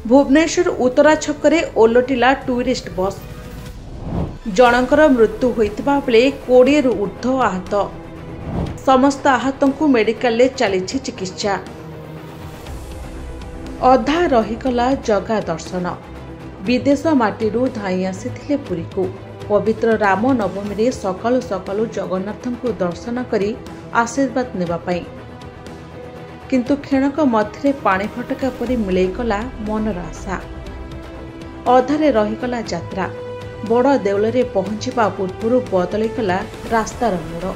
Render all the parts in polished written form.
Bhubaneswar Uttara छकरे ओलटिला tourist bus जनकर मृत्यु होइतिबा बेले 20 रु ऊर्ध्व आहत। समस्त आहतों को मेडिकल ले चली चिकित्सा। अधा रहीगला जगा दर्शन। विदेश माटीरू धाई आसीथिले पुरी को। पवित्र राम नवमी रे सकाळु सकाळु जगन्नाथ को दर्शन करी आशीर्वाद नेबा पाई, किंतु क्षणक मध्य पानी फटका परी मिलैगला मनर आशा। अधारे रहीगला यात्रा। बड़ देउल रे पहुंचवा पूर्व बदलैगला रास्तार मोड़।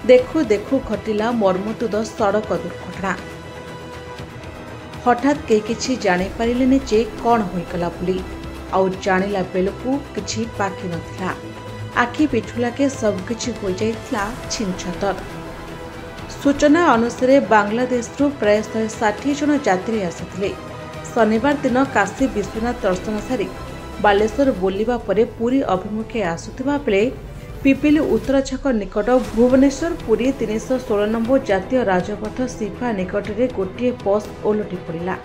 देखु देखु घटिला मर्मतुद सड़क दुर्घटना। हठात के किछि जानि पारिलेनि जे कौन होइगला बोली। आउ जानिला बेलकु किछि बाकी नथिला। आखि पिछुलाके सब किछि हो जाइतला छिनछतर। सूचना अनुसार बांग्लादेश प्राय 160 जन यात्री आसिथिले। शनिवार दिन काशी विश्वनाथ दर्शन सारी बालेश्वर बोलिबा परे पुरी अभिमुखे आसुथिबा बेले पिपिली उत्तरा छक निकट भुवनेश्वर पुरी 316 नंबर जातीय राजपथ सिफा निकट में गोटे बस ओलटि पड़ा,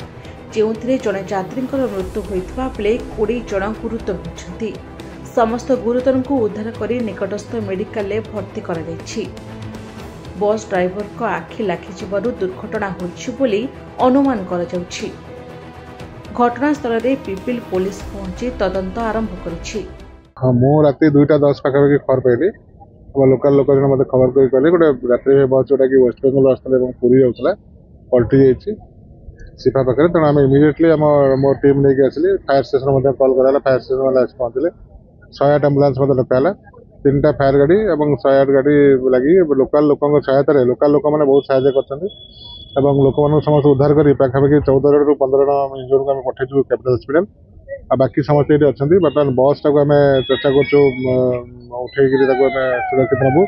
जो जड़े यात्री मृत्यु होता बेले 20 जन गुरुतर होती। समस्त गुरुतर को उद्धार कर निकटस्थ मेडिकल में भर्ती कर बस ड्राइवर को आखि लाखि दुर्घटना होती अनुमान कर। घटनास्थल में पिपिल पुलिस पहुंची तदंत आरंभ कर। हाँ मु रात 2:10 पाखापाखि खबर पाइली। लोकाल लोक जन मतलब खबर कर कहले गोटे रात्रि बस जोटा कि वेस्ट बेंगल आसला और पूरी जाऊला पलटि जाइए सिफा पाखे। तेणु आम इमिडिएटली मो टीम नहीं आसिली। फायर स्टेशन कल कराला। फायर स्टेशन वाले आस पहुँचले। 108 आम्बुलांस डकाला। 3टा फायर गाड़ी और 108 गाड़ी लगी लोकाल लोक सहायतार लोकाल लोक मैंने बहुत साहय कर लोक समस्त उद्धार कर पाखापाखि 14 रु 15 जन इंजोर को पठेचु कैपिटल हॉस्पिटल। आ बाकी समस्त ये अच्छा। बर्तमान बस टाक आम चेष्टा कर उठे सुरक्षित नबू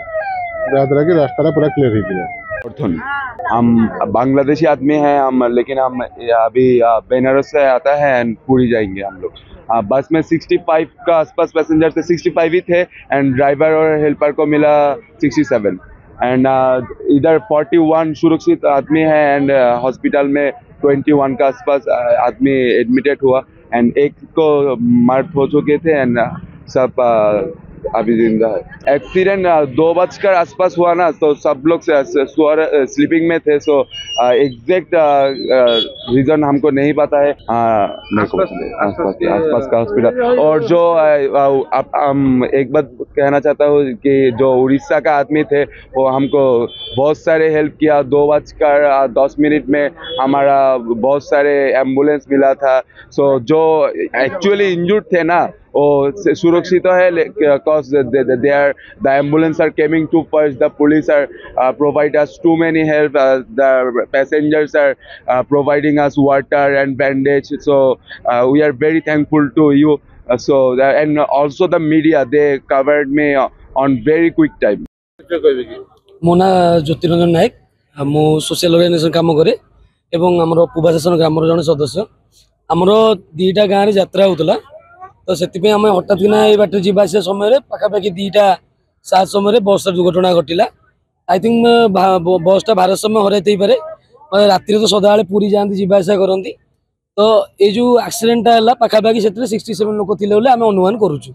जहाँद्वारा कि रास्ता पूरा क्लीयर हो। हम बांग्लादेशी आदमी हैं हम, लेकिन हम अभी बेनारस से आता है एंड पूरी जाएंगे हम लोग। बस में 65 का आसपास पैसेंजर थे। 65 ही थे एंड ड्राइवर और हेल्पर को मिला 67 एंड इधर 41 सुरक्षित आदमी है एंड हॉस्पिटल में 21 का आसपास आदमी एडमिटेड हुआ एंड एक को मर्द हो चुके थे एंड सब अभी जिंदा है। एक्सीडेंट 2 बजकर आसपास हुआ ना, तो सब लोग स्लीपिंग में थे। सो एग्जैक्ट रीजन हमको नहीं पता है। आसपास का हॉस्पिटल। और जो एक बात कहना चाहता हूँ कि जो उड़ीसा का आदमी थे वो हमको बहुत सारे हेल्प किया। 2:10 में हमारा बहुत सारे एम्बुलेंस मिला था। सो जो एक्चुअली इंजर्ड थे ना वो सुरक्षित है, cause the ambulance are coming too fast. The police are provide us too many help. The passengers are providing us water and bandage. So we are very thankful to you. And also the media, they covered me on very quick time. मो ना ज्योतिरंजन नायक। मु social organisation काम करे एवं हमरो पुबाशासन grammar जन सदस्य। हमरो 2टा गाँव रे यात्रा होतला, तो से आम हठात किना ये बाटे जावा समय पाखापाखि 2:07 समय बस दुर्घटना घटिला। आई थिंक बसटा भारसाम्य हरई पारे। राति तो सदाबे पूरी जाती जावासा करती। तो ये जो एक्सीडेंटा है पाखापाखि से 67 लोक थे आम अनुमान करुचु।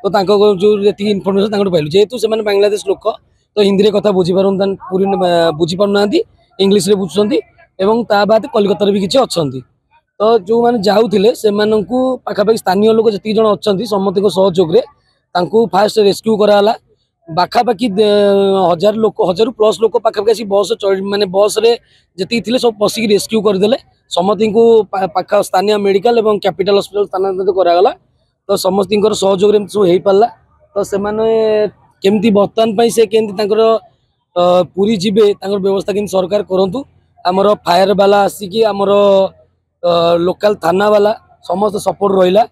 तो जो ये इनफर्मेशन पाइलु जेहेतु से बांग्लादेश लोक तो हिंदी कथा बुझीपार पूरी बुझीपार इंग्लीश बुझुंट और बाद कलिकतार भी किसी अच्छा। तो जो मैंने जाऊे से पाखापाखि स्थानीय लोक जी जन अच्छा समस्त सहयोग फास्ट रेस्क्यू कराला। पाखापाखि 1000 लोक 1000 प्लस लोक पाखापाखि बस माने बस रे जी थे सब बसिक रेस्क्यू करदे। समस्त को पाख स्थानीय मेडिकल और कैपिटल हॉस्पिटल स्थानांतरित करागला। तो समस्त सहयोग सब हो पारा। तो से केमती बर्तमान से केमती पूरी जीवे व्यवस्था केमती सरकार करूँ। आमर फायर वाला आसिकी आमर लोकल थाना वाला समस्त सपोर्ट रहा।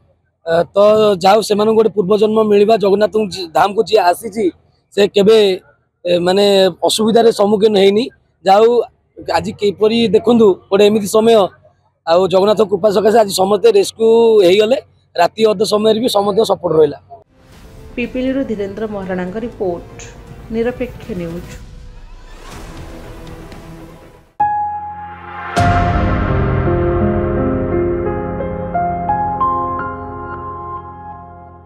तो जाओ से गोटे पूर्वजन्म मिलवा जगन्नाथ धाम को जी आसी से केबे माने असुविधार सम्मुखीन होनी। जाओ आज किपरि देखु गोटे एमती समय आ जगन्नाथ कृपा सकाशे आज समस्त रेस्क्यू हो गले। राति अध समय भी समस्त सपोर्ट रहा। पिपिली धीरेन्द्र महाराणा रिपोर्ट, निरपेक्ष न्यूज।